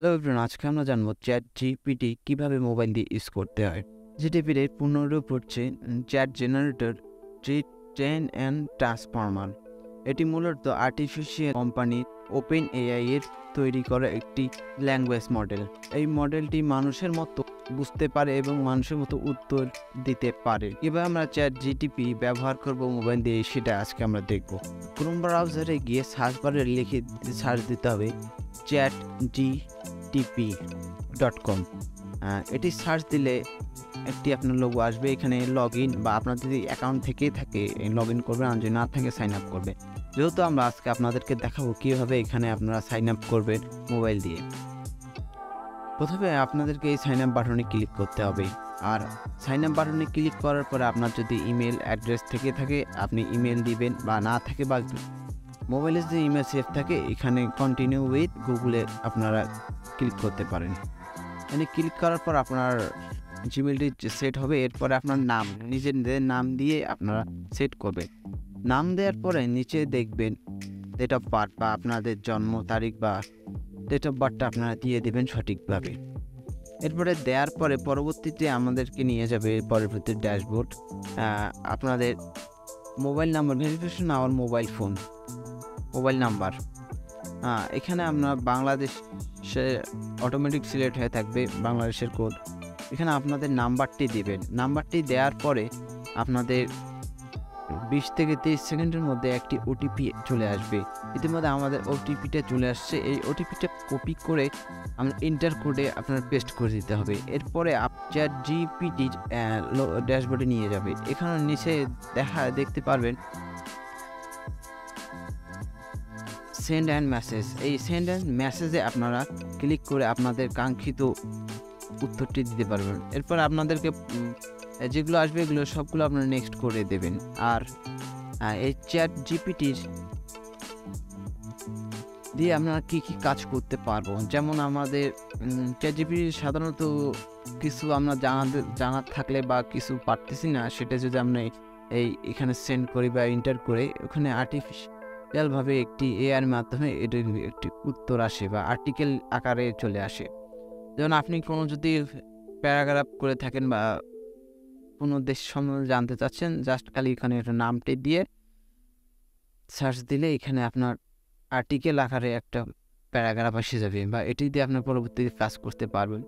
Hello everyone, আজকে আমরা জানবো চ্যাট জিপিটি কিভাবে মোবাইল দিয়ে ইউজ করতে হয়। জিটিপির এর পূর্ণরূপ হচ্ছে chat generator train and transformer. এটি মূলত আর্টিফিশিয়াল কোম্পানি ওপেন এআই এর তৈরি করা একটি ল্যাঙ্গুয়েজ মডেল। এই মডেলটি মানুষের মতো বুঝতে পারে এবং মানুষের মতো উত্তর দিতে পারে। কিভাবে আমরা চ্যাট জিটিপি ব্যবহার করব মোবাইল দিয়ে, সেটা আজকে আমরা দেখব। ক্রোম ব্রাউজারে গিয়ে সার্চ বারে লিখে সার্চ দিতে হবে chatgpt.com। এটি সার্চ দিলে একটি আপনার লোগো আসবে। এখানে লগ ইন বা আপনার যদি অ্যাকাউন্ট থেকেই থাকে লগ ইন করবেন, আর যদি না থাকে সাইন আপ করবে। যেহেতু আমরা আজকে আপনাদেরকে দেখাবো কীভাবে এখানে আপনারা সাইন আপ করবেন মোবাইল দিয়ে। প্রথমে আপনাদেরকে এই সাইন আপ বাটনে ক্লিক করতে হবে। আর সাইন আপ বাটনে ক্লিক করার পরে আপনার যদি ইমেল অ্যাড্রেস থেকে থাকে আপনি ইমেল দিবেন, বা না থাকে বা মোবাইলে যে ইমেল সেভ থাকে এখানে কন্টিনিউ উইথ গুগলে আপনারা ক্লিক করতে পারেন। এখানে ক্লিক করার পর আপনার জিমেলটি সেট হবে। এরপরে আপনার নাম, নিজেদের নাম দিয়ে আপনারা সেট করবেন। নাম দেওয়ার পরে নিচে দেখবেন ডেট অফ বার্থ বা আপনাদের জন্ম তারিখ বা ডেট অফ বার্থটা আপনারা দিয়ে দেবেন সঠিকভাবে। এরপরে দেওয়ার পরে পরবর্তীতে আমাদেরকে নিয়ে যাবে পরবর্তী ড্যাশবোর্ড। আপনাদের মোবাইল নাম্বার ভেরিফিকেশন, আমার মোবাইল নাম্বার। এখানে আপনার বাংলাদেশে অটোমেটিক সিলেক্ট হয়ে থাকবে বাংলাদেশের কোড। এখানে আপনাদের নাম্বারটি দিবেন। নাম্বারটি দেওয়ার পরে আপনাদের 20 থেকে 30 সেকেন্ডের মধ্যে একটি ওটিপি চলে আসবে। ইতিমধ্যে আমাদের ওটিপিটা চলে আসছে। এই ওটিপিটা কপি করে আমরা এন্টার কোডে আপনার পেস্ট করে দিতে হবে। এরপরে চ্যাট জিপিটি ড্যাশবোর্ডে নিয়ে যাবে। এখানে নিচে দেখতে পারবেন সেন্ড অ্যান্ড মেসেজ। এই সেন্ড অ্যান্ড মেসেজে আপনারা ক্লিক করে আপনাদের কাঙ্ক্ষিত উত্তরটি দিতে পারবেন। এরপর আপনাদেরকে যেগুলো আসবে এগুলো সবগুলো আপনারা নেক্সট করে দেবেন। আর এই চ্যাট জিপিটির দিয়ে আমরা কী কাজ করতে পারবো, যেমন আমাদের চ্যাট জিপিটি সাধারণত কিছু আমরা জানার থাকলে বা কিছু পারতেছি না, সেটা যদি আমরা এখানে সেন্ড করি বা এন্টার করে ওখানে আর্টিফিশিয়ালভাবে একটি এআইয়ের মাধ্যমে এটার একটি উত্তর আসে বা আর্টিকেল আকারে চলে আসে। যেমন আপনি কোনো যদি প্যারাগ্রাফ করে থাকেন বা কোনো দেশ সম্বন্ধে জানতে চাচ্ছেন, জাস্ট খালি এখানে একটা নামটি দিয়ে সার্চ দিলে এখানে আপনার আর্টিকেল আকারে একটা প্যারাগ্রাফ এসে যাবে, বা এটি দিয়ে আপনার পরবর্তীতে কাজ করতে পারবেন।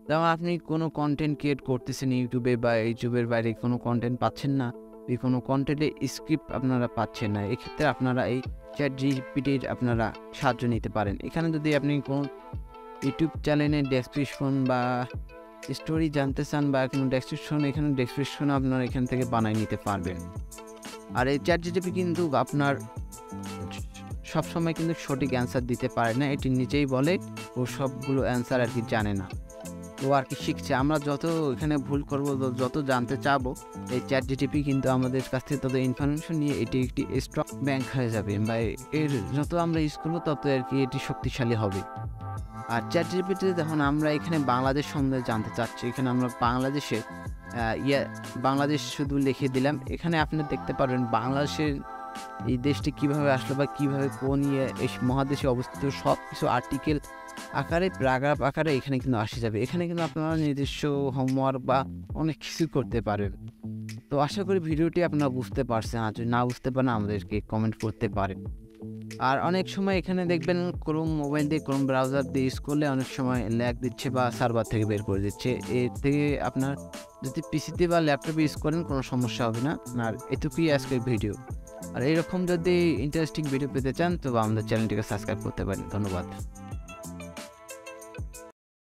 যেমন আপনি কোনো কন্টেন্ট ক্রিয়েট করতেছেন ইউটিউবে, বা ইউটিউবের বাইরে কোনো কন্টেন্ট পাচ্ছেন না, এই কোনো কন্টেন্টে স্ক্রিপ্ট আপনারা পাচ্ছেন না, এক্ষেত্রে আপনারা এই চ্যাট জিপিটির আপনারা সাহায্য নিতে পারেন। এখানে যদি আপনি কোনো ইউটিউব চ্যানেলের ডেসক্রিপশন বা স্টোরি জানতে চান বা কোনো এখানে ডেসক্রিপশন আপনারা এখান থেকে বানিয়ে নিতে পারবেন। আর এই চ্যাট জিপিটি কিন্তু আপনার সবসময় কিন্তু সঠিক অ্যান্সার দিতে পারে না। এটি নিজেই বলে ও সবগুলো অ্যান্সার আর কি জানে না, ও আর কি শিখছে। আমরা যত এখানে ভুল করবো, যত জানতে চাবো, এই চ্যাট জিপিটি কিন্তু আমাদের কাছ থেকে তত ইনফরমেশন নিয়ে এটি একটি স্ট্রং ব্যাংক হয়ে যাবে, বা এর যত আমরা ইউজ করবো তত আর কি এটি শক্তিশালী হবে। আর চ্যাট জিপিটিতে যখন আমরা এখানে বাংলাদেশ সম্বন্ধে জানতে চাচ্ছি, এখানে আমরা বাংলাদেশ শুধু লিখে দিলাম। এখানে আপনি দেখতে পারবেন বাংলাদেশের এই দেশটি কীভাবে আসলো বা কীভাবে কোন এই মহাদেশে অবস্থিত সব কিছু আর্টিকেল আকারে প্যারাগ্রাফ আকারে এখানে কিন্তু আসে যাবে। এখানে কিন্তু আপনারা নিজস্ব হোমওয়ার্ক বা অনেক কিছু করতে পারেন। তো আশা করি ভিডিওটি আপনারা বুঝতে পারছেন। আর যদি না বুঝতে পারেন আমাদেরকে কমেন্ট করতে পারেন। আর অনেক সময় এখানে দেখবেন মোবাইল দিয়ে ক্রোম ব্রাউজার দিয়ে ইউজ করলে অনেক সময় ল্যাগ দিচ্ছে বা সার্ভার থেকে বের করে দিচ্ছে। এর থেকে আপনার যদি পিসিতে বা ল্যাপটপে ইউজ করেন কোনো সমস্যা হবে না। আর এটুকুই আজকের ভিডিও। আর এইরকম যদি ইন্টারেস্টিং ভিডিও পেতে চান তবে আমাদের চ্যানেলটিকে সাবস্ক্রাইব করতে পারেন। ধন্যবাদ।